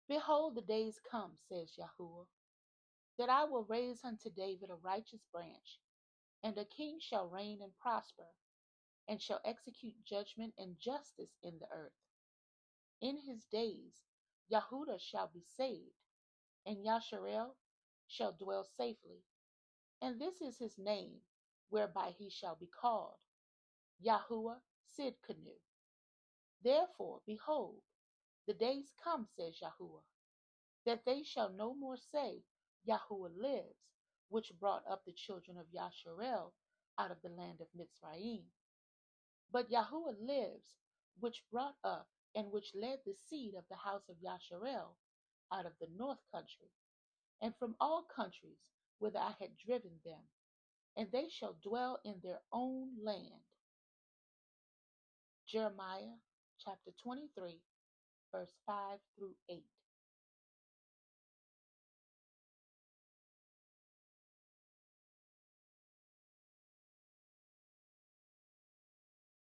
Behold, the days come, says Yahuwah, that I will raise unto David a righteous branch, and a king shall reign and prosper, and shall execute judgment and justice in the earth. In his days Yahudah shall be saved, and Yasharel shall dwell safely. And this is his name, whereby he shall be called, Yahuwah Sidkenu. Therefore, behold, the days come, says Yahuwah, that they shall no more say, Yahuwah lives, which brought up the children of Yasharel out of the land of Mitzrayim. But Yahuwah lives, which brought up and which led the seed of the house of Yasharel out of the north country, and from all countries whither I had driven them, and they shall dwell in their own land. Jeremiah chapter 23, verse 5 through 8.